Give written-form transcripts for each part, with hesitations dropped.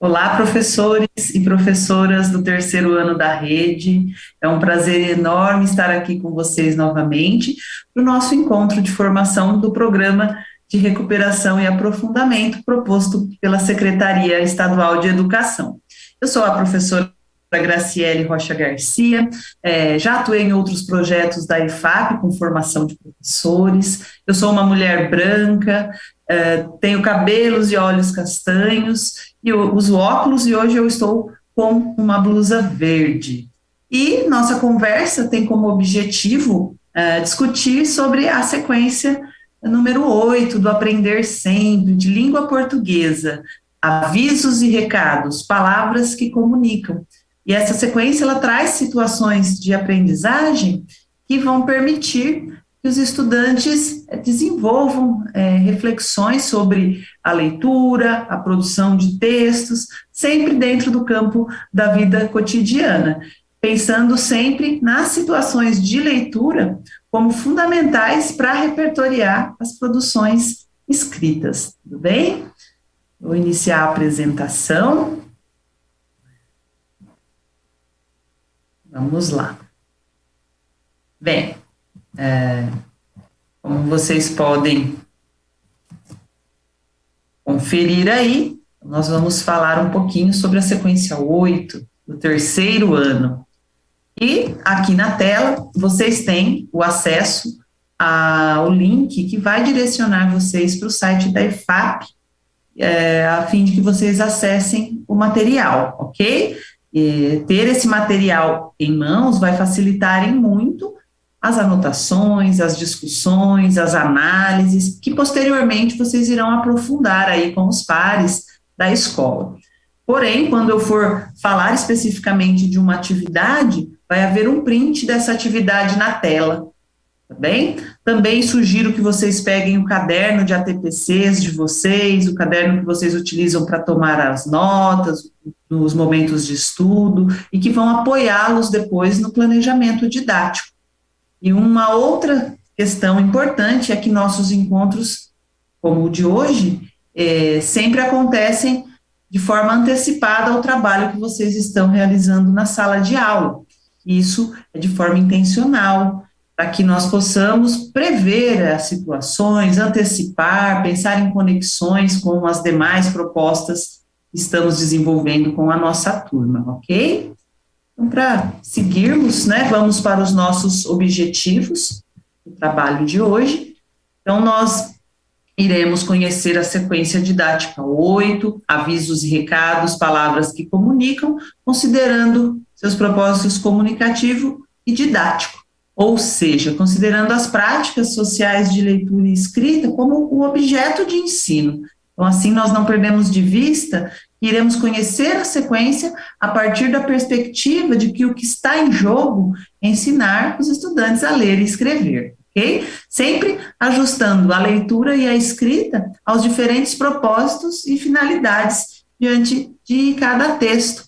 Olá, professores e professoras do terceiro ano da rede. É um prazer enorme estar aqui com vocês novamente para o nosso encontro de formação do Programa de Recuperação e Aprofundamento proposto pela Secretaria Estadual de Educação. Eu sou a professora Graciele Rocha Garcia, já atuei em outros projetos da IFAP com formação de professores. Eu sou uma mulher branca, tenho cabelos e olhos castanhos e eu uso óculos e hoje eu estou com uma blusa verde. E nossa conversa tem como objetivo discutir sobre a sequência número 8 do Aprender Sempre, de língua portuguesa, avisos e recados, palavras que comunicam. E essa sequência, ela traz situações de aprendizagem que vão permitir que os estudantes desenvolvam reflexões sobre a leitura, a produção de textos, sempre dentro do campo da vida cotidiana, pensando sempre nas situações de leitura como fundamentais para repertoriar as produções escritas. Tudo bem? Vou iniciar a apresentação. Vamos lá. Bem, como vocês podem conferir aí, nós vamos falar um pouquinho sobre a sequência 8 do terceiro ano. E aqui na tela, vocês têm o acesso ao link que vai direcionar vocês para o site da IFAP, a fim de que vocês acessem o material, ok? Ter esse material em mãos vai facilitar em muito as anotações, as discussões, as análises, que posteriormente vocês irão aprofundar aí com os pares da escola. Porém, quando eu for falar especificamente de uma atividade, vai haver um print dessa atividade na tela, tá bem? Também sugiro que vocês peguem o caderno de ATPCs de vocês, o caderno que vocês utilizam para tomar as notas, nos momentos de estudo, e que vão apoiá-los depois no planejamento didático. E uma outra questão importante é que nossos encontros, como o de hoje, sempre acontecem de forma antecipada ao trabalho que vocês estão realizando na sala de aula. Isso é de forma intencional, para que nós possamos prever as situações, antecipar, pensar em conexões com as demais propostas que estamos desenvolvendo com a nossa turma, ok? Então, para seguirmos, vamos para os nossos objetivos do trabalho de hoje. Então, nós iremos conhecer a sequência didática 8, avisos e recados, palavras que comunicam, considerando seus propósitos comunicativo e didático, ou seja, considerando as práticas sociais de leitura e escrita como o objeto de ensino. Então, assim, nós não perdemos de vista que iremos conhecer a sequência a partir da perspectiva de que o que está em jogo é ensinar os estudantes a ler e escrever. Okay? Sempre ajustando a leitura e a escrita aos diferentes propósitos e finalidades diante de cada texto.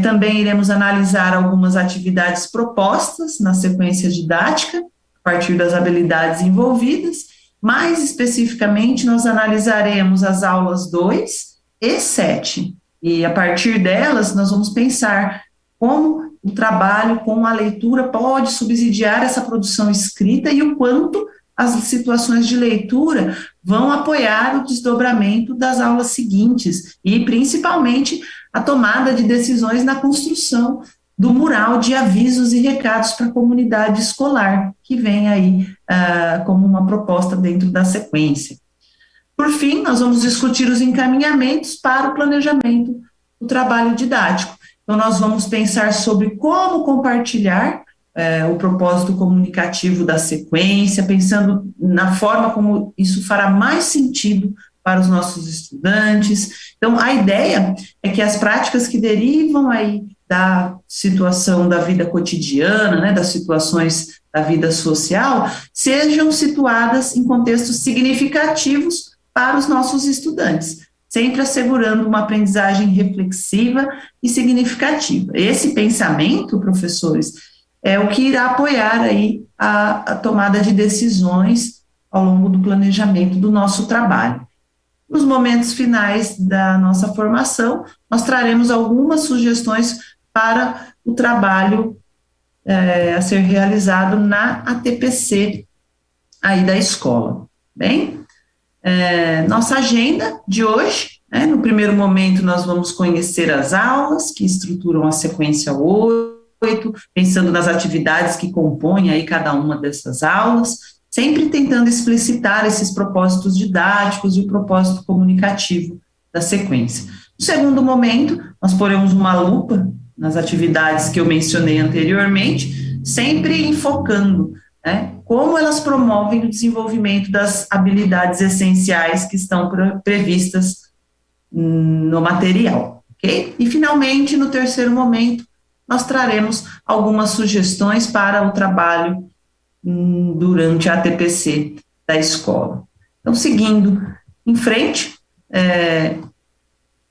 Também iremos analisar algumas atividades propostas na sequência didática, a partir das habilidades envolvidas. Mais especificamente, nós analisaremos as aulas 2 e 7, e a partir delas nós vamos pensar como o trabalho com a leitura pode subsidiar essa produção escrita e o quanto as situações de leitura vão apoiar o desdobramento das aulas seguintes e, principalmente, a tomada de decisões na construção do mural de avisos e recados para a comunidade escolar, que vem aí como uma proposta dentro da sequência. Por fim, nós vamos discutir os encaminhamentos para o planejamento do trabalho didático. Então, nós vamos pensar sobre como compartilhar o propósito comunicativo da sequência, pensando na forma como isso fará mais sentido para os nossos estudantes. Então, a ideia é que as práticas que derivam aí da situação da vida cotidiana, das situações da vida social, sejam situadas em contextos significativos para os nossos estudantes, sempre assegurando uma aprendizagem reflexiva e significativa. Esse pensamento, professores, é o que irá apoiar aí a tomada de decisões ao longo do planejamento do nosso trabalho. Nos momentos finais da nossa formação, nós traremos algumas sugestões para o trabalho a ser realizado na ATPC aí da escola. Bem, nossa agenda de hoje, né, no primeiro momento nós vamos conhecer as aulas que estruturam a sequência 8, pensando nas atividades que compõem aí cada uma dessas aulas, sempre tentando explicitar esses propósitos didáticos e o propósito comunicativo da sequência. No segundo momento, nós poremos uma lupa nas atividades que eu mencionei anteriormente, sempre enfocando, né, como elas promovem o desenvolvimento das habilidades essenciais que estão previstas no material, ok? E, finalmente, no terceiro momento, nós traremos algumas sugestões para o trabalho durante a ATPC da escola. Então, seguindo em frente,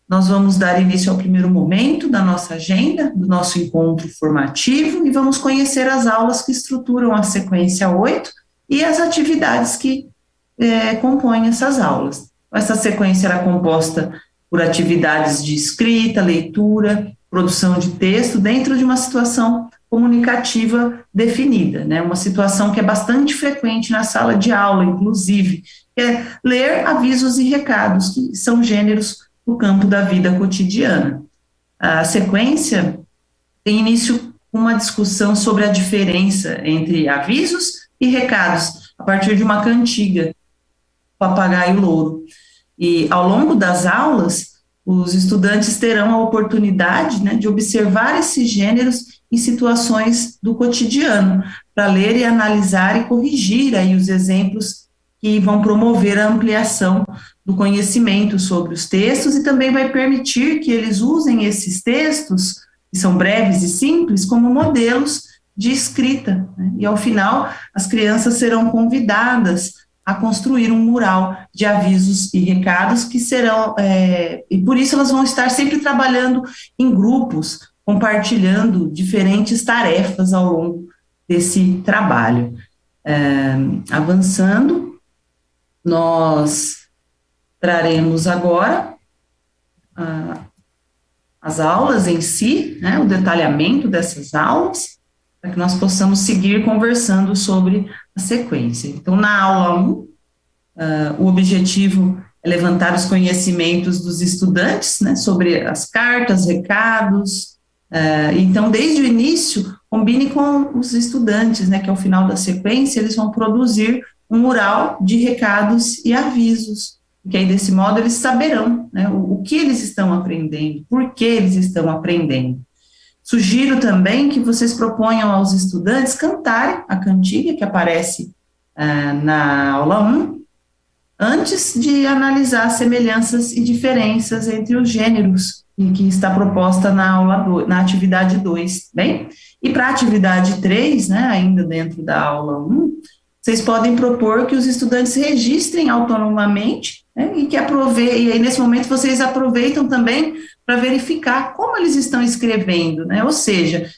nós vamos dar início ao primeiro momento da nossa agenda, do nosso encontro formativo, e vamos conhecer as aulas que estruturam a sequência 8 e as atividades que compõem essas aulas. Essa sequência era composta por atividades de escrita, leitura, produção de texto, dentro de uma situação comunicativa definida, né? Uma situação que é bastante frequente na sala de aula, inclusive, que é ler avisos e recados, que são gêneros no campo da vida cotidiana. A sequência tem início com uma discussão sobre a diferença entre avisos e recados, a partir de uma cantiga, Papagaio Louro. E, ao longo das aulas, os estudantes terão a oportunidade, né, de observar esses gêneros em situações do cotidiano, para ler e analisar e corrigir aí os exemplos que vão promover a ampliação do conhecimento sobre os textos e também vai permitir que eles usem esses textos, que são breves e simples, como modelos de escrita, né? E, ao final, as crianças serão convidadas a construir um mural de avisos e recados que serão, e por isso elas vão estar sempre trabalhando em grupos, compartilhando diferentes tarefas ao longo desse trabalho. Avançando, nós traremos agora as aulas em si, né, o detalhamento dessas aulas, para que nós possamos seguir conversando sobre a sequência. Então, na aula 1, o objetivo é levantar os conhecimentos dos estudantes, né, sobre as cartas, recados. Então, desde o início, combine com os estudantes, né, que ao final da sequência eles vão produzir um mural de recados e avisos, porque aí desse modo eles saberão, né, o que eles estão aprendendo, por que eles estão aprendendo. Sugiro também que vocês proponham aos estudantes cantarem a cantiga que aparece na aula 1, antes de analisar semelhanças e diferenças entre os gêneros que está proposta na atividade 2, bem? E para a atividade 3, né, ainda dentro da aula 1, vocês podem propor que os estudantes registrem autonomamente, né, e aí nesse momento vocês aproveitam também para verificar como eles estão escrevendo, né, ou seja,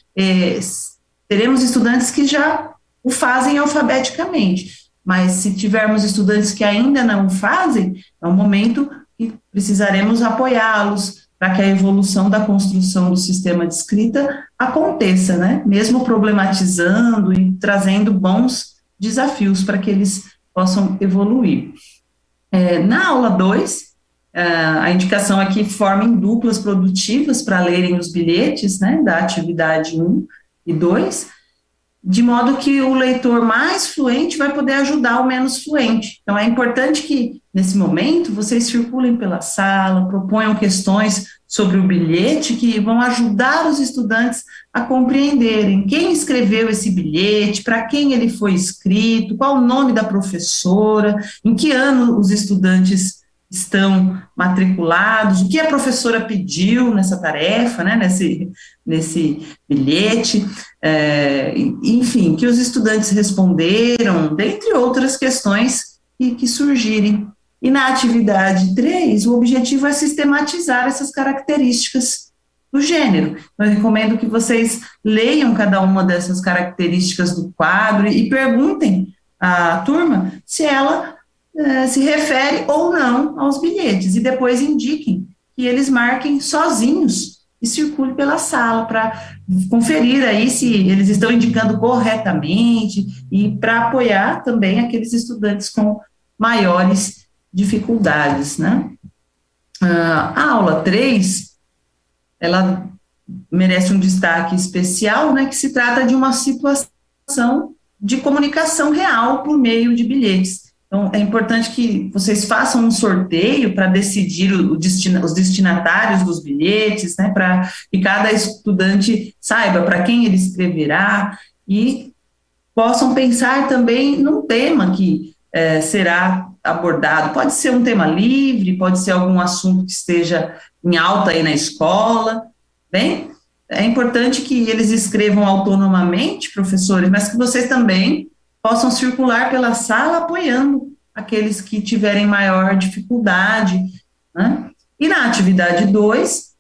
teremos estudantes que já o fazem alfabeticamente, mas se tivermos estudantes que ainda não o fazem, é um momento que precisaremos apoiá-los para que a evolução da construção do sistema de escrita aconteça, né, mesmo problematizando e trazendo bons desafios para que eles possam evoluir. Na aula 2, a indicação aqui forma em duplas produtivas para lerem os bilhetes, né, da atividade 1 e 2, de modo que o leitor mais fluente vai poder ajudar o menos fluente. Então, é importante que, nesse momento, vocês circulem pela sala, proponham questões sobre o bilhete que vão ajudar os estudantes a compreenderem quem escreveu esse bilhete, para quem ele foi escrito, qual o nome da professora, em que ano os estudantes estão matriculados, o que a professora pediu nessa tarefa, né, nesse bilhete, enfim, que os estudantes responderam, dentre outras questões que surgirem. E na atividade 3, o objetivo é sistematizar essas características do gênero. Eu recomendo que vocês leiam cada uma dessas características do quadro e perguntem à turma se ela se refere ou não aos bilhetes, e depois indiquem que eles marquem sozinhos e circule pela sala para conferir aí se eles estão indicando corretamente e para apoiar também aqueles estudantes com maiores dificuldades, né? A aula 3, ela merece um destaque especial, né, que se trata de uma situação de comunicação real por meio de bilhetes. Então, é importante que vocês façam um sorteio para decidir os destinatários dos bilhetes, né, para que cada estudante saiba para quem ele escreverá e possam pensar também num tema que será abordado. Pode ser um tema livre, pode ser algum assunto que esteja em alta aí na escola. Bem, é importante que eles escrevam autonomamente, professores, mas que vocês também possam circular pela sala apoiando aqueles que tiverem maior dificuldade, né? E na atividade 2,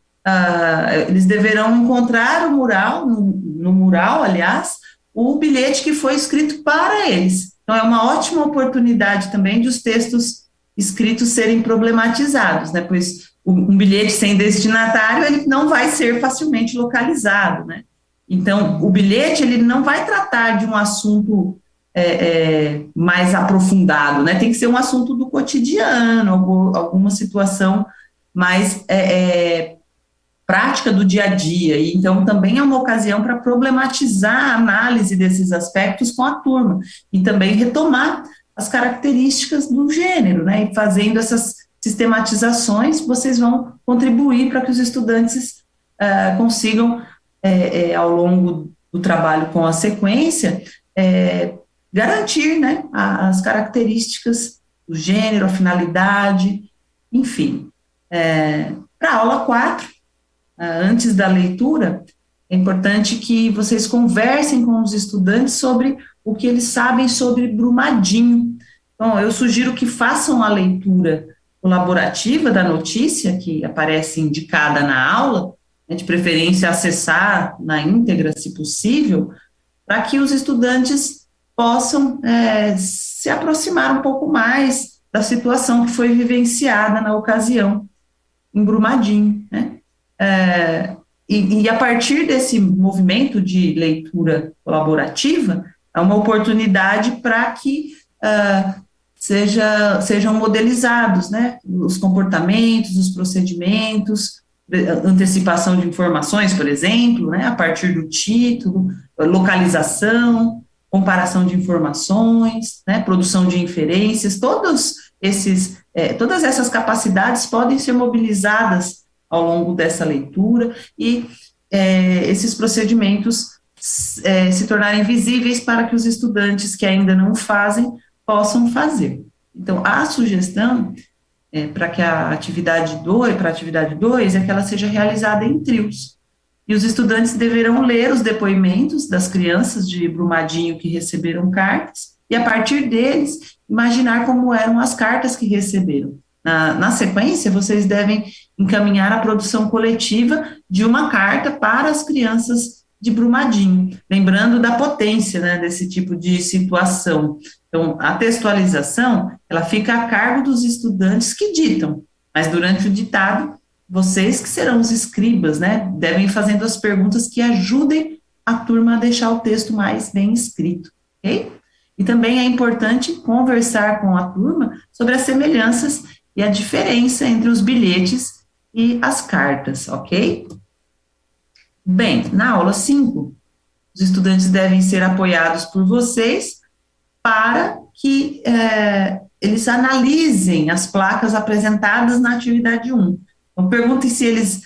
eles deverão encontrar o mural, no mural, aliás, o bilhete que foi escrito para eles. Então, é uma ótima oportunidade também de os textos escritos serem problematizados, né? Pois um bilhete sem destinatário, ele não vai ser facilmente localizado, né? Então, o bilhete, ele não vai tratar de um assunto mais aprofundado, né? Tem que ser um assunto do cotidiano, alguma situação mais prática do dia a dia, e então também é uma ocasião para problematizar a análise desses aspectos com a turma, e também retomar as características do gênero, né, e fazendo essas sistematizações, vocês vão contribuir para que os estudantes consigam, ao longo do trabalho com a sequência, garantir, né, as características do gênero, a finalidade, enfim. Para a aula 4, antes da leitura, é importante que vocês conversem com os estudantes sobre o que eles sabem sobre Brumadinho. Então, eu sugiro que façam a leitura colaborativa da notícia, que aparece indicada na aula, né, de preferência acessar na íntegra, se possível, para que os estudantes possam se aproximar um pouco mais da situação que foi vivenciada na ocasião, em Brumadinho, né? E a partir desse movimento de leitura colaborativa, é uma oportunidade para que sejam modelizados, né, os comportamentos, os procedimentos, antecipação de informações, por exemplo, né, a partir do título, localização, comparação de informações, né, produção de inferências, todas essas capacidades podem ser mobilizadas ao longo dessa leitura e esses procedimentos se tornarem visíveis para que os estudantes que ainda não fazem possam fazer. Então, a sugestão para a atividade 2 é que ela seja realizada em trios. E os estudantes deverão ler os depoimentos das crianças de Brumadinho que receberam cartas e, a partir deles, imaginar como eram as cartas que receberam. Na sequência, vocês devem encaminhar a produção coletiva de uma carta para as crianças de Brumadinho, lembrando da potência, né, desse tipo de situação. Então, a textualização, ela fica a cargo dos estudantes que ditam, mas durante o ditado, vocês que serão os escribas, né, devem ir fazendo as perguntas que ajudem a turma a deixar o texto mais bem escrito, ok? E também é importante conversar com a turma sobre as semelhanças e a diferença entre os bilhetes e as cartas, ok? Bem, na aula 5, os estudantes devem ser apoiados por vocês para que eles analisem as placas apresentadas na atividade 1. Então, perguntem se eles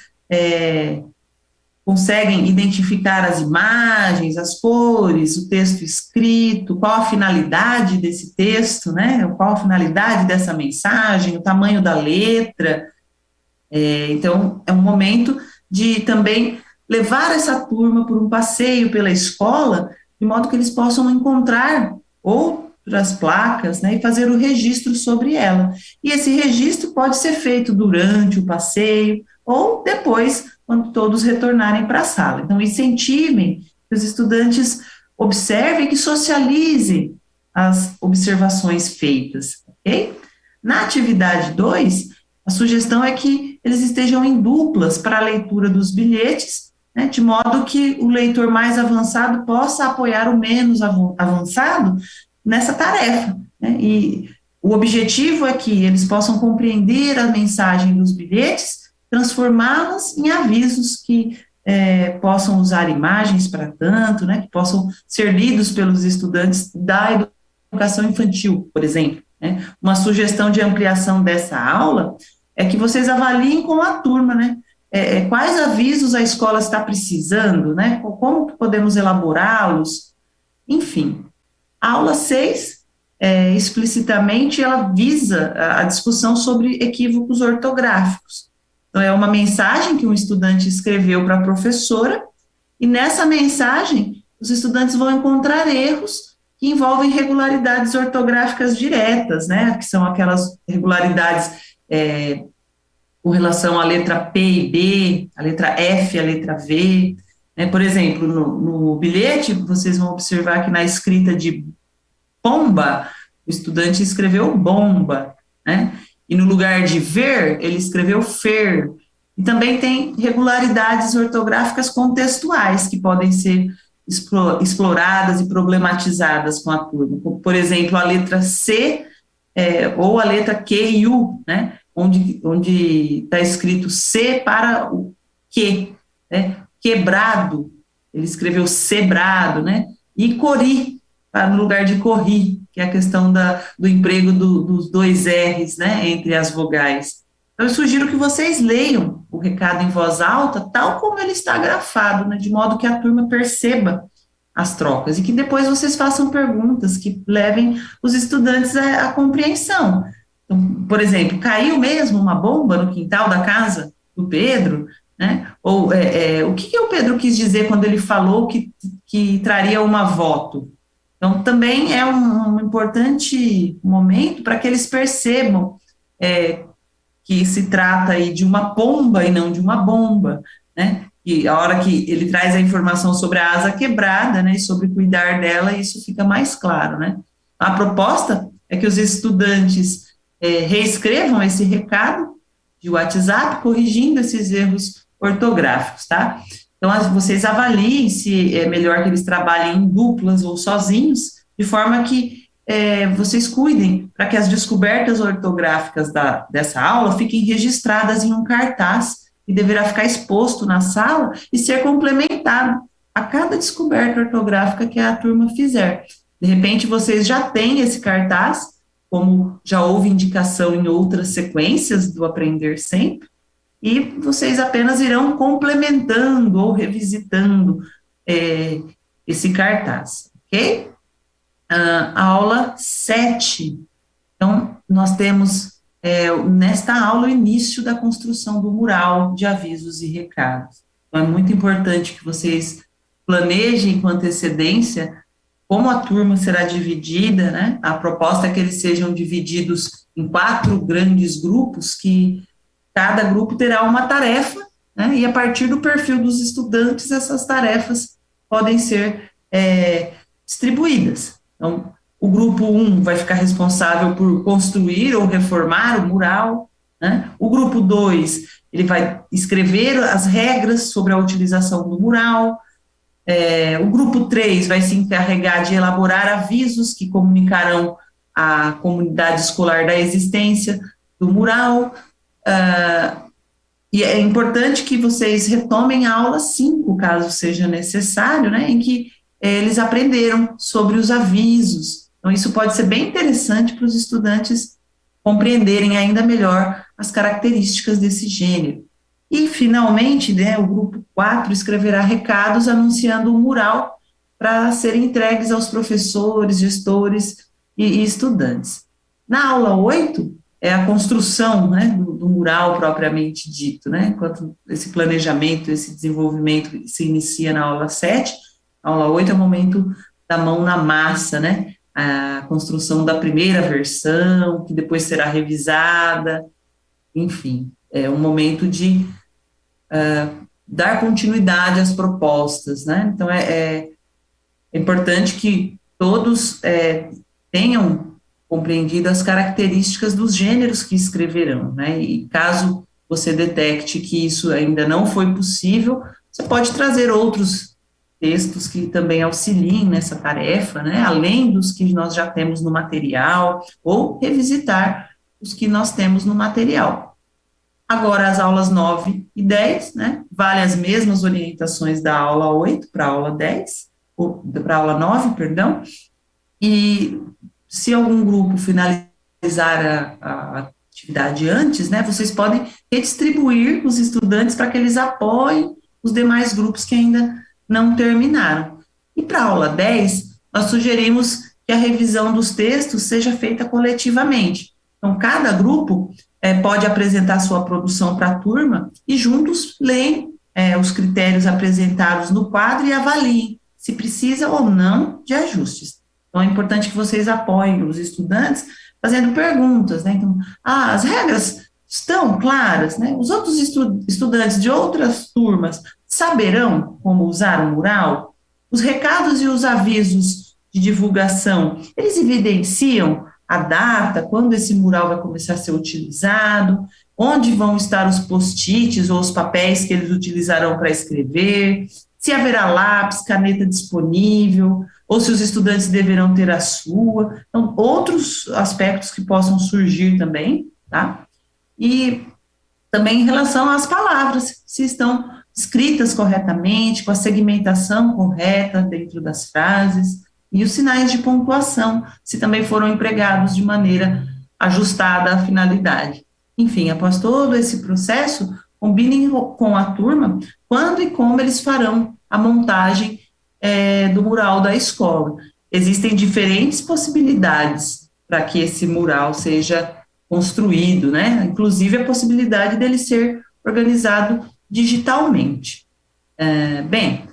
conseguem identificar as imagens, as cores, o texto escrito, qual a finalidade desse texto, né? Qual a finalidade dessa mensagem, o tamanho da letra. Então, é um momento de também levar essa turma por um passeio pela escola, de modo que eles possam encontrar outras placas, né, e fazer o registro sobre ela. E esse registro pode ser feito durante o passeio ou depois, quando todos retornarem para a sala. Então, incentivem que os estudantes observem e que socializem as observações feitas, ok? Na atividade 2, a sugestão é que eles estejam em duplas para a leitura dos bilhetes, né, de modo que o leitor mais avançado possa apoiar o menos avançado nessa tarefa, né, e o objetivo é que eles possam compreender a mensagem dos bilhetes, transformá-las em avisos que possam usar imagens para tanto, né, que possam ser lidos pelos estudantes da educação infantil, por exemplo, né. Uma sugestão de ampliação dessa aula é que vocês avaliem com a turma, né, quais avisos a escola está precisando, né, como podemos elaborá-los, enfim. A aula 6, explicitamente, ela visa a discussão sobre equívocos ortográficos. Então, é uma mensagem que um estudante escreveu para a professora, e nessa mensagem, os estudantes vão encontrar erros que envolvem regularidades ortográficas diretas, né, que são aquelas regularidades com relação à letra P e B, a letra F, a letra V, né, por exemplo, no bilhete, vocês vão observar que na escrita de pomba, o estudante escreveu bomba, né? E no lugar de ver, ele escreveu fer. E também tem regularidades ortográficas contextuais que podem ser exploradas e problematizadas com a turma. Por exemplo, a letra C ou a letra Q e U, né? Onde está escrito C para o Q, né? Quebrado, ele escreveu cebrado, né? E cori, no lugar de corri, que é a questão do emprego dos dois R's, né, entre as vogais. Então, eu sugiro que vocês leiam o recado em voz alta, tal como ele está grafado, né, de modo que a turma perceba as trocas, e que depois vocês façam perguntas que levem os estudantes à compreensão. Então, por exemplo, caiu mesmo uma bomba no quintal da casa do Pedro, né? Ou o que o Pedro quis dizer quando ele falou que traria uma voto? Então, também é um importante momento para que eles percebam que se trata aí de uma pomba e não de uma bomba, né? E a hora que ele traz a informação sobre a asa quebrada, né, e sobre cuidar dela, isso fica mais claro, né? A proposta é que os estudantes reescrevam esse recado de WhatsApp, corrigindo esses erros ortográficos, tá? Então, vocês avaliem se é melhor que eles trabalhem em duplas ou sozinhos, de forma que vocês cuidem para que as descobertas ortográficas dessa aula fiquem registradas em um cartaz que deverá ficar exposto na sala e ser complementado a cada descoberta ortográfica que a turma fizer. De repente, vocês já têm esse cartaz, como já houve indicação em outras sequências do Aprender Sempre, e vocês apenas irão complementando ou revisitando esse cartaz, ok? A aula 7. Então, nós temos nesta aula o início da construção do mural de avisos e recados. Então, é muito importante que vocês planejem com antecedência como a turma será dividida, né? A proposta é que eles sejam divididos em 4 grandes grupos, que cada grupo terá uma tarefa, né? E a partir do perfil dos estudantes, essas tarefas podem ser distribuídas. Então, o grupo 1 vai ficar responsável por construir ou reformar o mural, né? O grupo 2, ele vai escrever as regras sobre a utilização do mural. O grupo 3 vai se encarregar de elaborar avisos que comunicarão à comunidade escolar da existência do mural. E é importante que vocês retomem a aula 5, caso seja necessário, né, em que eles aprenderam sobre os avisos. Então, isso pode ser bem interessante para os estudantes compreenderem ainda melhor as características desse gênero. E, finalmente, né, o grupo 4 escreverá recados anunciando um mural para serem entregues aos professores, gestores e estudantes. Na aula 8, é a construção, né, do mural propriamente dito, né, enquanto esse planejamento, esse desenvolvimento se inicia na aula 7, a aula 8 é o momento da mão na massa, né, a construção da primeira versão, que depois será revisada, enfim, é um momento de dar continuidade às propostas, né, então é importante que todos tenham compreendido as características dos gêneros que escreverão, né? E caso você detecte que isso ainda não foi possível, você pode trazer outros textos que também auxiliem nessa tarefa, né? Além dos que nós já temos no material, ou revisitar os que nós temos no material. Agora, as aulas 9 e 10, né? Vale as mesmas orientações da aula 8 para a aula 10, ou para a aula 9, perdão, e se algum grupo finalizar a atividade antes, né, vocês podem redistribuir os estudantes para que eles apoiem os demais grupos que ainda não terminaram. E para a aula 10, nós sugerimos que a revisão dos textos seja feita coletivamente. Então, cada grupo pode apresentar sua produção para a turma e juntos leem os critérios apresentados no quadro e avaliem se precisa ou não de ajustes. Então, é importante que vocês apoiem os estudantes fazendo perguntas, né? Então, as regras estão claras, né? Os outros estudantes de outras turmas saberão como usar o mural? Os recados e os avisos de divulgação, eles evidenciam a data, quando esse mural vai começar a ser utilizado, onde vão estar os post-its ou os papéis que eles utilizarão para escrever, se haverá lápis, caneta disponível, ou se os estudantes deverão ter a sua. Então, outros aspectos que possam surgir também, tá? E também em relação às palavras, se estão escritas corretamente, com a segmentação correta dentro das frases, e os sinais de pontuação, se também foram empregados de maneira ajustada à finalidade. Enfim, após todo esse processo, combinem com a turma quando e como eles farão a montagem do mural da escola. Existem diferentes possibilidades para que esse mural seja construído, né? Inclusive a possibilidade dele ser organizado digitalmente. Bem,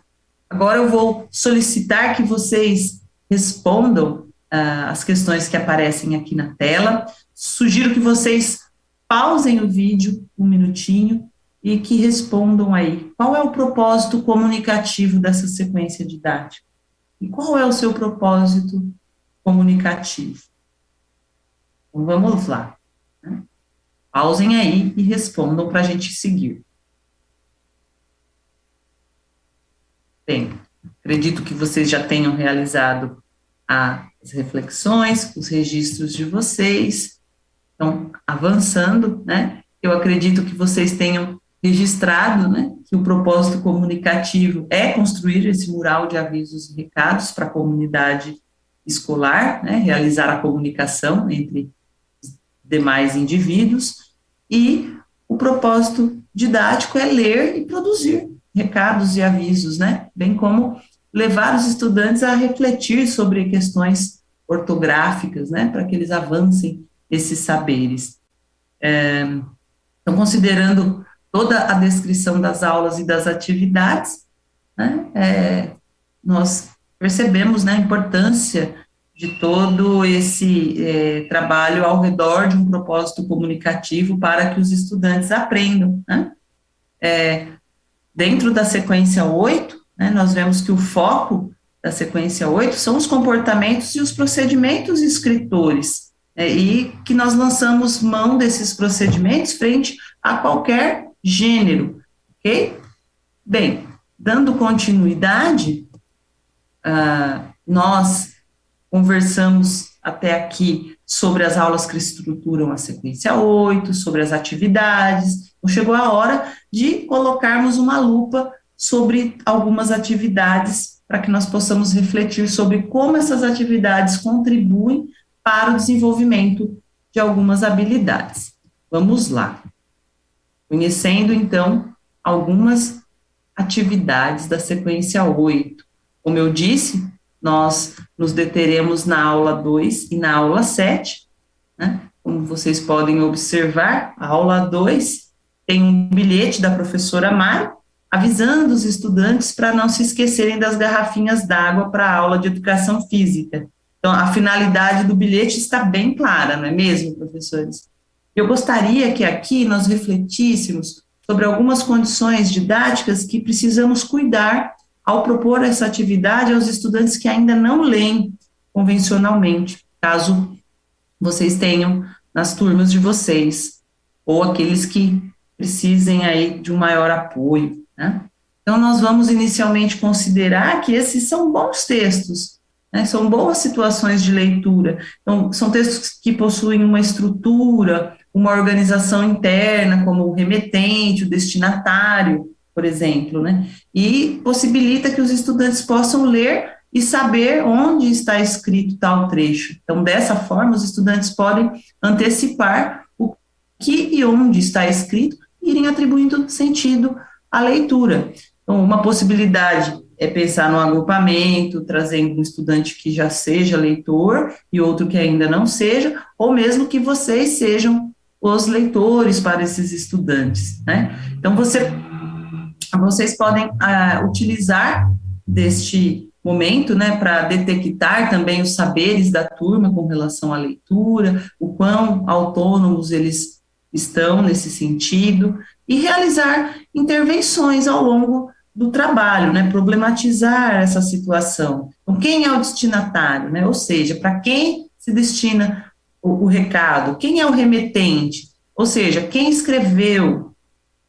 agora eu vou solicitar que vocês respondam as questões que aparecem aqui na tela. Sugiro que vocês pausem o vídeo um minutinho e que respondam aí qual é o propósito comunicativo dessa sequência didática e qual é o seu propósito comunicativo. Então, vamos lá. Né? Pausem aí e respondam para a gente seguir. Bem, acredito que vocês já tenham realizado as reflexões, os registros de vocês. Então, avançando, né? Eu acredito que vocês tenham registrado, né, que o propósito comunicativo é construir esse mural de avisos e recados para a comunidade escolar, né, realizar a comunicação entre os demais indivíduos, e o propósito didático é ler e produzir recados e avisos, né, bem como levar os estudantes a refletir sobre questões ortográficas, né, para que eles avancem esses saberes. Então, considerando toda a descrição das aulas e das atividades, né, nós percebemos, né, a importância de todo esse trabalho ao redor de um propósito comunicativo para que os estudantes aprendam, né? Dentro da sequência 8, né, nós vemos que o foco da sequência 8 são os comportamentos e os procedimentos escritores, e que nós lançamos mão desses procedimentos frente a qualquer gênero, ok? Bem, dando continuidade, nós conversamos até aqui sobre as aulas que estruturam a sequência 8, sobre as atividades. Então, chegou a hora de colocarmos uma lupa sobre algumas atividades para que nós possamos refletir sobre como essas atividades contribuem para o desenvolvimento de algumas habilidades. Vamos lá. Conhecendo, então, algumas atividades da sequência 8. Como eu disse, nós nos deteremos na aula 2 e na aula 7, né? Como vocês podem observar, a aula 2 tem um bilhete da professora Mari, avisando os estudantes para não se esquecerem das garrafinhas d'água para a aula de educação física. Então, a finalidade do bilhete está bem clara, não é mesmo, professores? Eu gostaria que aqui nós refletíssemos sobre algumas condições didáticas que precisamos cuidar ao propor essa atividade aos estudantes que ainda não leem convencionalmente, caso vocês tenham nas turmas de vocês, ou aqueles que precisem aí de um maior apoio, né? Então, nós vamos inicialmente considerar que esses são bons textos, né? São boas situações de leitura. Então, são textos que possuem uma estrutura, uma organização interna, como o remetente, o destinatário, por exemplo, né? E possibilita que os estudantes possam ler e saber onde está escrito tal trecho. Então, dessa forma, os estudantes podem antecipar o que e onde está escrito e irem atribuindo sentido à leitura. Então, uma possibilidade é pensar no agrupamento, trazendo um estudante que já seja leitor e outro que ainda não seja, ou mesmo que vocês sejam os leitores para esses estudantes, né? Então, vocês podem utilizar deste momento, né, para detectar também os saberes da turma com relação à leitura, o quão autônomos eles estão nesse sentido, e realizar intervenções ao longo do trabalho, né, problematizar essa situação. Então, quem é o destinatário, né, ou seja, para quem se destina o recado, quem é o remetente, ou seja, quem escreveu,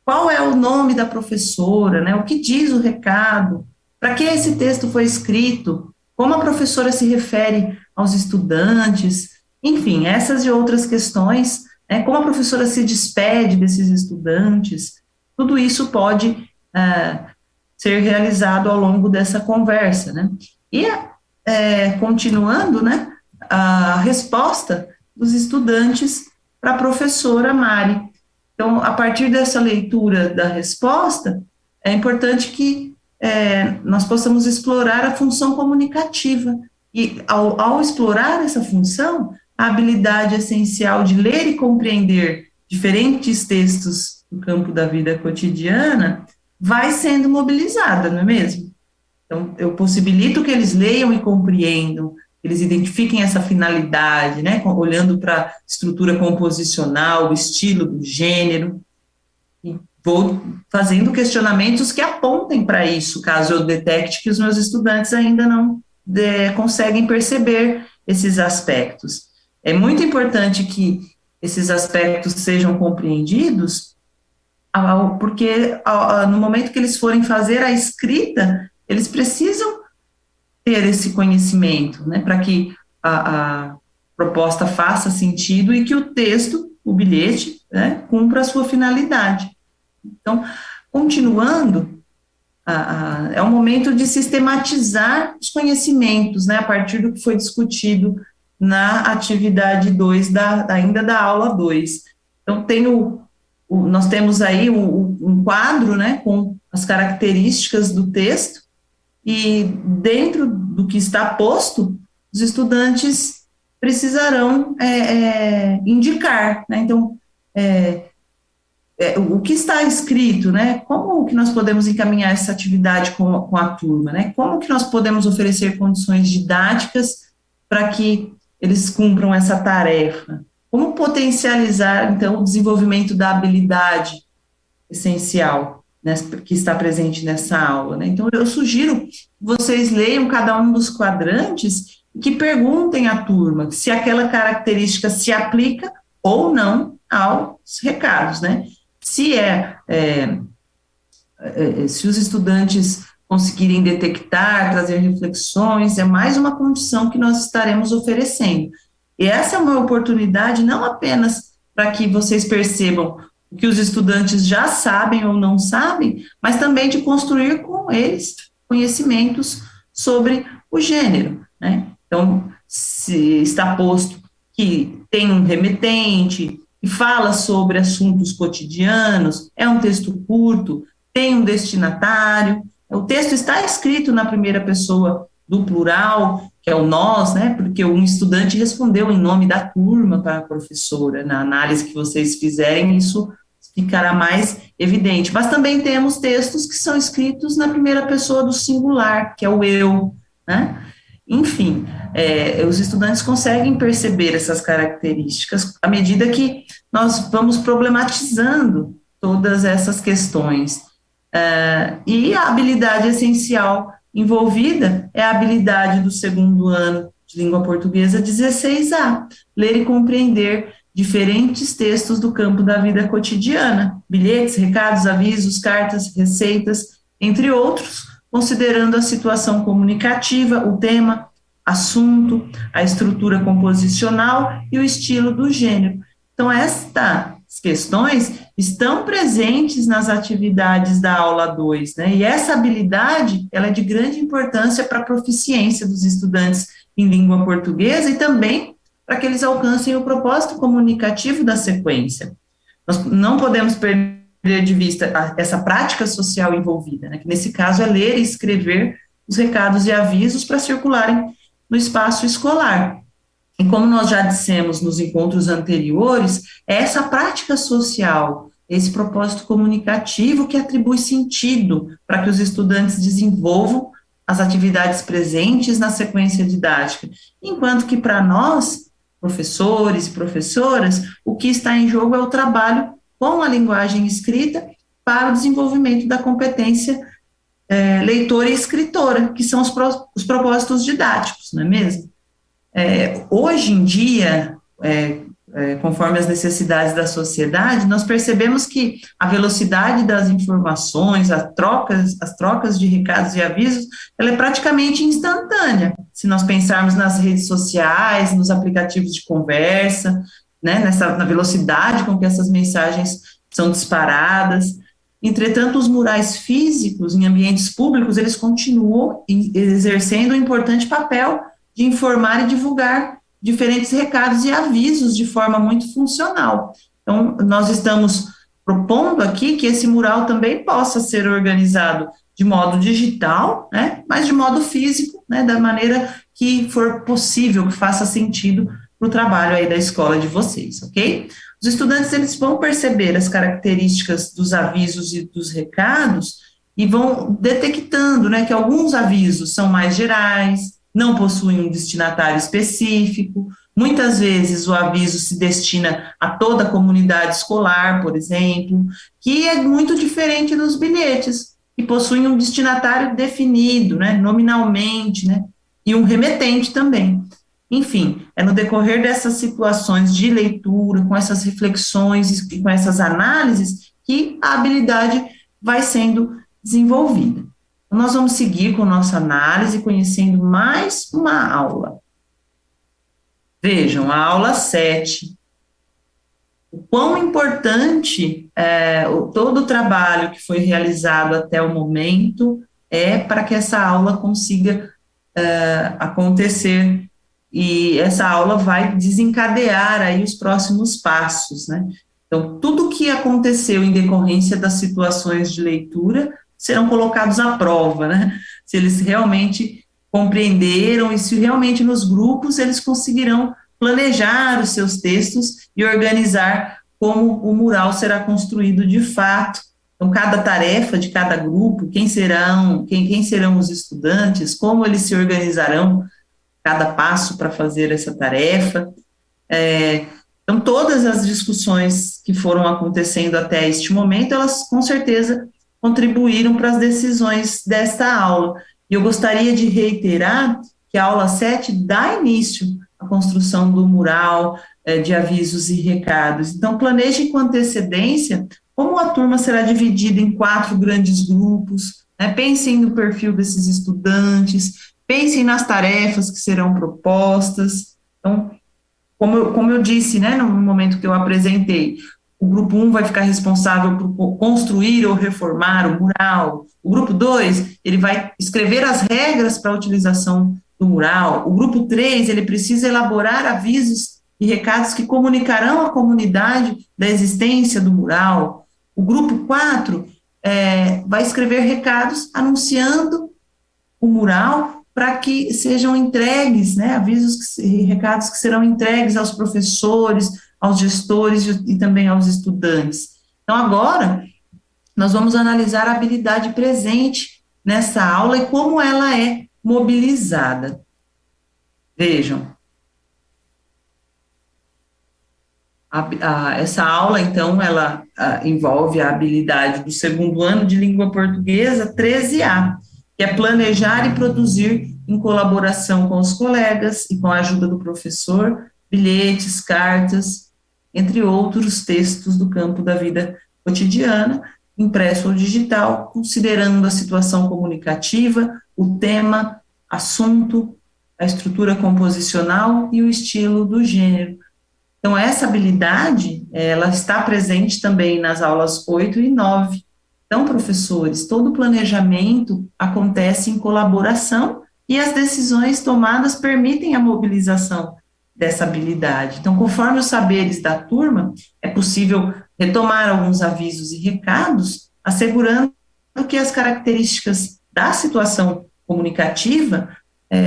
qual é o nome da professora, né? O que diz o recado? Para que esse texto foi escrito? Como a professora se refere aos estudantes? Enfim, essas e outras questões, né? Como a professora se despede desses estudantes? Tudo isso pode ser realizado ao longo dessa conversa, né? E continuando, né? A resposta dos estudantes para a professora Mari. Então, a partir dessa leitura da resposta, é importante que nós possamos explorar a função comunicativa. E, ao explorar essa função, a habilidade essencial de ler e compreender diferentes textos do campo da vida cotidiana vai sendo mobilizada, não é mesmo? Então, eu possibilito que eles leiam e compreendam, eles identifiquem essa finalidade, né, olhando para a estrutura composicional, o estilo do gênero, e vou fazendo questionamentos que apontem para isso, caso eu detecte que os meus estudantes ainda não conseguem perceber esses aspectos. É muito importante que esses aspectos sejam compreendidos, porque no momento que eles forem fazer a escrita, eles precisam ter esse conhecimento, né, para que a proposta faça sentido e que o texto, o bilhete, né, cumpra a sua finalidade. Então, continuando, é o momento de sistematizar os conhecimentos, né, a partir do que foi discutido na atividade 2, ainda da aula 2. Então, nós temos aí um quadro, né, com as características do texto, e dentro do que está posto, os estudantes precisarão indicar, né? Então, o que está escrito, né? Como que nós podemos encaminhar essa atividade com a turma, né? Como que nós podemos oferecer condições didáticas para que eles cumpram essa tarefa? Como potencializar, então, o desenvolvimento da habilidade essencial, né, que está presente nessa aula, né? Então, eu sugiro que vocês leiam cada um dos quadrantes e que perguntem à turma se aquela característica se aplica ou não aos recados, né? Se os estudantes conseguirem detectar, trazer reflexões, é mais uma condição que nós estaremos oferecendo. E essa é uma oportunidade não apenas para que vocês percebam o que os estudantes já sabem ou não sabem, mas também de construir com eles conhecimentos sobre o gênero, né? Então, se está posto que tem um remetente, que fala sobre assuntos cotidianos, é um texto curto, tem um destinatário, o texto está escrito na primeira pessoa do plural, que é o nós, né, porque um estudante respondeu em nome da turma para a professora, na análise que vocês fizerem, isso ficará mais evidente, mas também temos textos que são escritos na primeira pessoa do singular, que é o eu, né, enfim, os estudantes conseguem perceber essas características à medida que nós vamos problematizando todas essas questões. E a habilidade essencial envolvida é a habilidade do segundo ano de língua portuguesa 16A, ler e compreender diferentes textos do campo da vida cotidiana, bilhetes, recados, avisos, cartas, receitas, entre outros, considerando a situação comunicativa, o tema, assunto, a estrutura composicional e o estilo do gênero. Então, estas questões estão presentes nas atividades da aula 2, né? E essa habilidade, ela é de grande importância para a proficiência dos estudantes em língua portuguesa e também para que eles alcancem o propósito comunicativo da sequência. Nós não podemos perder de vista essa prática social envolvida, né? Que nesse caso é ler e escrever os recados e avisos para circularem no espaço escolar. E como nós já dissemos nos encontros anteriores, é essa prática social, esse propósito comunicativo que atribui sentido para que os estudantes desenvolvam as atividades presentes na sequência didática, enquanto que para nós, professores e professoras, o que está em jogo é o trabalho com a linguagem escrita para o desenvolvimento da competência leitora e escritora, que são os propósitos didáticos, não é mesmo? Hoje em dia, conforme as necessidades da sociedade, nós percebemos que a velocidade das informações, as trocas de recados e avisos, ela é praticamente instantânea. Se nós pensarmos nas redes sociais, nos aplicativos de conversa, né, na velocidade com que essas mensagens são disparadas. Entretanto, os murais físicos em ambientes públicos, eles continuam exercendo um importante papel de informar e divulgar diferentes recados e avisos de forma muito funcional. Então, nós estamos propondo aqui que esse mural também possa ser organizado de modo digital, né, mas de modo físico, né, da maneira que for possível, que faça sentido para o trabalho aí da escola de vocês, ok? Os estudantes, eles vão perceber as características dos avisos e dos recados e vão detectando, né, que alguns avisos são mais gerais, não possuem um destinatário específico, muitas vezes o aviso se destina a toda a comunidade escolar, por exemplo, que é muito diferente dos bilhetes, que possuem um destinatário definido, né, nominalmente, né, e um remetente também. Enfim, é no decorrer dessas situações de leitura, com essas reflexões e com essas análises, que a habilidade vai sendo desenvolvida. Então, nós vamos seguir com nossa análise, conhecendo mais uma aula. Vejam, a aula 7. O quão importante todo o trabalho que foi realizado até o momento é para que essa aula consiga acontecer, e essa aula vai desencadear aí os próximos passos, né? Então, tudo o que aconteceu em decorrência das situações de leitura serão colocados à prova, né? Se eles realmente compreenderam e se realmente nos grupos eles conseguirão planejar os seus textos e organizar como o mural será construído de fato. Então, cada tarefa de cada grupo, quem serão os estudantes, como eles se organizarão, cada passo para fazer essa tarefa. Então, todas as discussões que foram acontecendo até este momento, elas com certeza contribuíram para as decisões desta aula. E eu gostaria de reiterar que a aula 7 dá início à construção do mural, de avisos e recados. Então, planeje com antecedência como a turma será dividida em 4 grandes grupos, né? Pensem no perfil desses estudantes, pensem nas tarefas que serão propostas. Então, como eu disse, né, no momento que eu apresentei, o grupo 1 vai ficar responsável por construir ou reformar o mural. O grupo 2, ele vai escrever as regras para a utilização do mural. O grupo 3, ele precisa elaborar avisos e recados que comunicarão à comunidade da existência do mural. O grupo 4 vai escrever recados anunciando o mural para que sejam entregues, né, avisos e recados que serão entregues aos professores, aos gestores e também aos estudantes. Então, agora, nós vamos analisar a habilidade presente nessa aula e como ela é mobilizada. Vejam, essa aula, então, ela envolve a habilidade do segundo ano de língua portuguesa 13A, que é planejar e produzir em colaboração com os colegas e com a ajuda do professor, bilhetes, cartas, entre outros textos do campo da vida cotidiana, impresso ou digital, considerando a situação comunicativa, o tema, assunto, a estrutura composicional e o estilo do gênero. Então, essa habilidade, ela está presente também nas aulas 8 e 9. Então, professores, todo o planejamento acontece em colaboração e as decisões tomadas permitem a mobilização dessa habilidade. Então, conforme os saberes da turma, é possível retomar alguns avisos e recados, assegurando que as características da situação comunicativa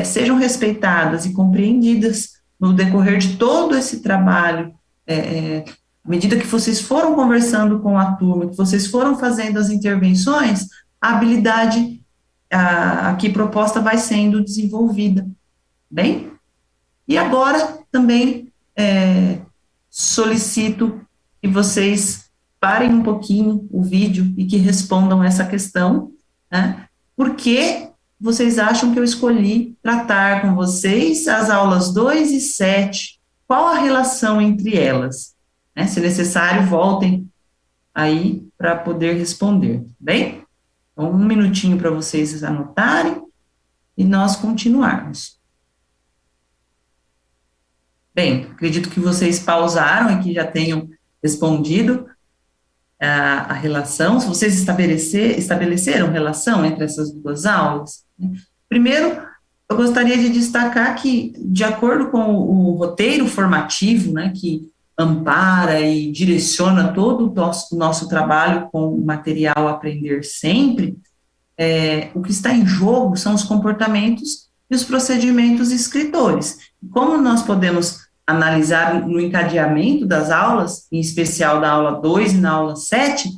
sejam respeitadas e compreendidas no decorrer de todo esse trabalho, à medida que vocês foram conversando com a turma, que vocês foram fazendo as intervenções, a habilidade aqui proposta vai sendo desenvolvida, bem? E agora também solicito que vocês parem um pouquinho o vídeo e que respondam essa questão, né? Por que vocês acham que eu escolhi tratar com vocês as aulas 2 e 7? Qual a relação entre elas? Né? Se necessário, voltem aí para poder responder, bem? Então, 1 minutinho para vocês anotarem e nós continuarmos. Bem, acredito que vocês pausaram e que já tenham respondido a relação. Se vocês estabeleceram relação entre essas duas aulas, né? Primeiro, eu gostaria de destacar que, de acordo com o roteiro formativo, né, que ampara e direciona todo o nosso trabalho com o material Aprender Sempre, o que está em jogo são os comportamentos e os procedimentos escritores. Como nós podemos analisar no encadeamento das aulas, em especial da aula 2 e na aula 7,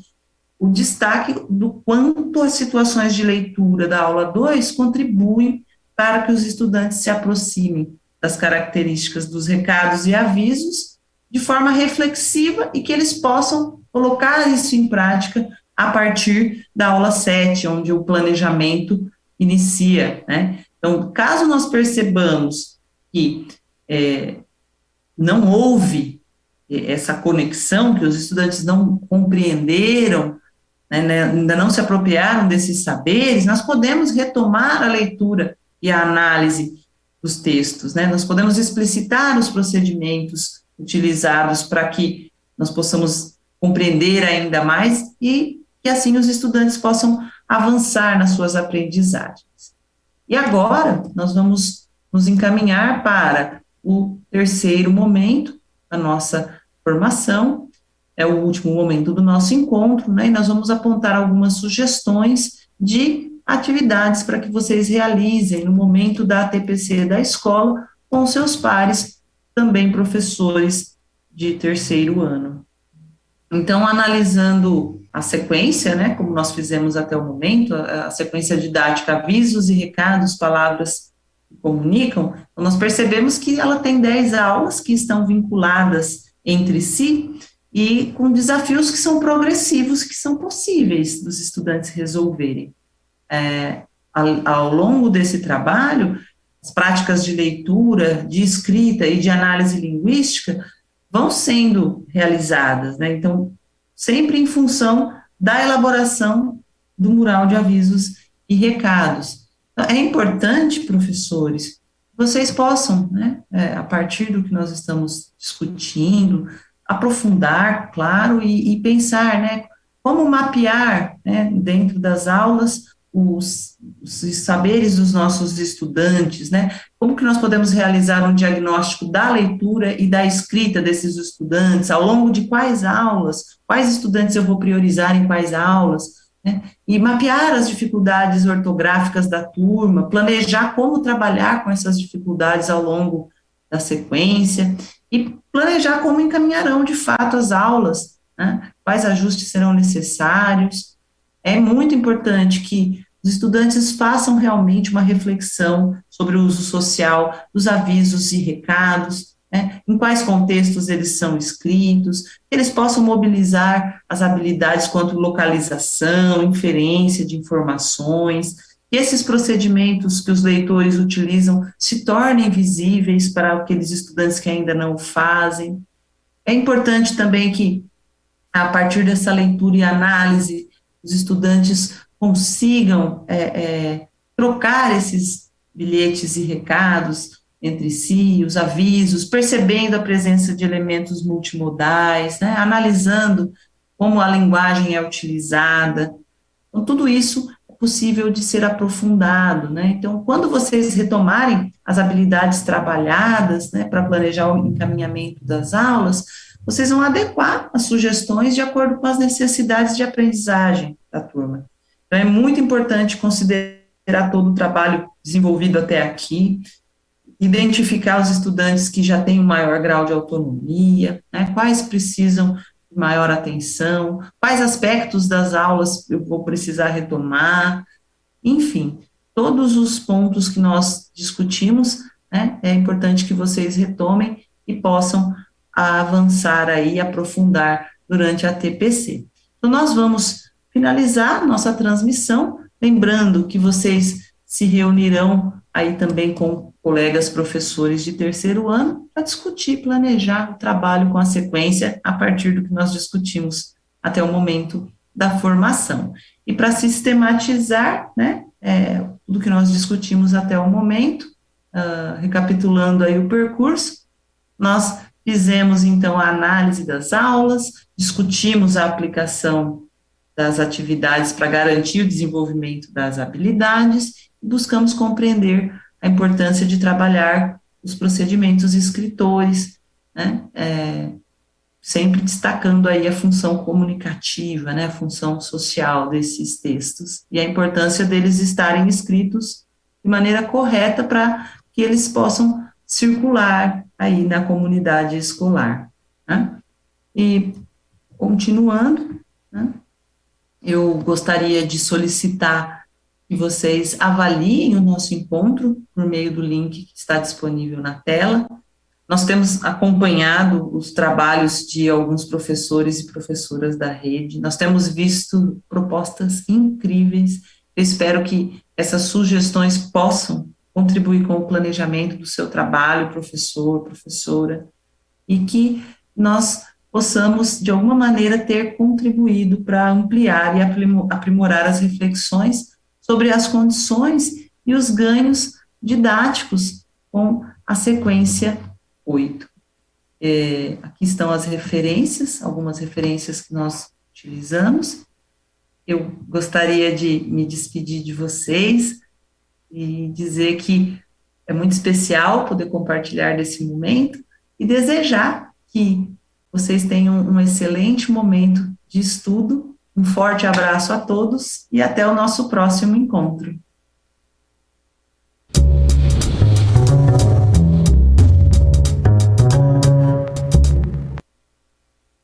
o destaque do quanto as situações de leitura da aula 2 contribuem para que os estudantes se aproximem das características dos recados e avisos de forma reflexiva e que eles possam colocar isso em prática a partir da aula 7, onde o planejamento inicia, né? Então, caso nós percebamos que não houve essa conexão, que os estudantes não compreenderam, né, ainda não se apropriaram desses saberes, nós podemos retomar a leitura e a análise dos textos, né? Nós podemos explicitar os procedimentos utilizados para que nós possamos compreender ainda mais e que assim os estudantes possam avançar nas suas aprendizagens. E agora, nós vamos nos encaminhar para o terceiro momento da nossa formação, é o último momento do nosso encontro, né, e nós vamos apontar algumas sugestões de atividades para que vocês realizem no momento da TPC da escola com seus pares, também professores de terceiro ano. Então, analisando a sequência, né, como nós fizemos até o momento, a sequência didática, avisos e recados, palavras que comunicam, então nós percebemos que ela tem 10 aulas que estão vinculadas entre si e com desafios que são progressivos, que são possíveis dos estudantes resolverem. Ao longo desse trabalho, as práticas de leitura, de escrita e de análise linguística vão sendo realizadas, né? Então, sempre em função da elaboração do mural de avisos e recados. Então, é importante, professores, que vocês possam, né, a partir do que nós estamos discutindo, aprofundar, claro, e pensar, né, como mapear, né, dentro das aulas, os saberes dos nossos estudantes, né? Como que nós podemos realizar um diagnóstico da leitura e da escrita desses estudantes, ao longo de quais aulas, quais estudantes eu vou priorizar em quais aulas, né? E mapear as dificuldades ortográficas da turma, planejar como trabalhar com essas dificuldades ao longo da sequência, e planejar como encaminharão de fato as aulas, né? Quais ajustes serão necessários. É muito importante que os estudantes façam realmente uma reflexão sobre o uso social dos avisos e recados, né, em quais contextos eles são escritos, que eles possam mobilizar as habilidades quanto localização, inferência de informações, que esses procedimentos que os leitores utilizam se tornem visíveis para aqueles estudantes que ainda não o fazem. É importante também que, a partir dessa leitura e análise, os estudantes consigam trocar esses bilhetes e recados entre si, os avisos, percebendo a presença de elementos multimodais, né, analisando como a linguagem é utilizada. Então, tudo isso é possível de ser aprofundado, né? Então, quando vocês retomarem as habilidades trabalhadas, né, para planejar o encaminhamento das aulas, vocês vão adequar as sugestões de acordo com as necessidades de aprendizagem da turma. Então, é muito importante considerar todo o trabalho desenvolvido até aqui, identificar os estudantes que já têm um maior grau de autonomia, né, quais precisam de maior atenção, quais aspectos das aulas eu vou precisar retomar, enfim, todos os pontos que nós discutimos, né, é importante que vocês retomem e possam avançar aí, aprofundar durante a TPC. Então, nós vamos finalizar nossa transmissão, lembrando que vocês se reunirão aí também com colegas professores de terceiro ano para discutir, planejar o trabalho com a sequência a partir do que nós discutimos até o momento da formação. E para sistematizar, né, tudo que nós discutimos até o momento, recapitulando aí o percurso, nós fizemos, então, a análise das aulas, discutimos a aplicação das atividades para garantir o desenvolvimento das habilidades e buscamos compreender a importância de trabalhar os procedimentos escritores, né, sempre destacando aí a função comunicativa, né, a função social desses textos e a importância deles estarem escritos de maneira correta para que eles possam circular aí na comunidade escolar, né? E, continuando, né, eu gostaria de solicitar que vocês avaliem o nosso encontro por meio do link que está disponível na tela. Nós temos acompanhado os trabalhos de alguns professores e professoras da rede, nós temos visto propostas incríveis. Eu espero que essas sugestões possam contribuir com o planejamento do seu trabalho, professor, professora, e que nós possamos, de alguma maneira, ter contribuído para ampliar e aprimorar as reflexões sobre as condições e os ganhos didáticos com a sequência 8. Aqui estão as referências, algumas referências que nós utilizamos. Eu gostaria de me despedir de vocês e dizer que é muito especial poder compartilhar desse momento e desejar que vocês tenham um excelente momento de estudo. Um forte abraço a todos e até o nosso próximo encontro.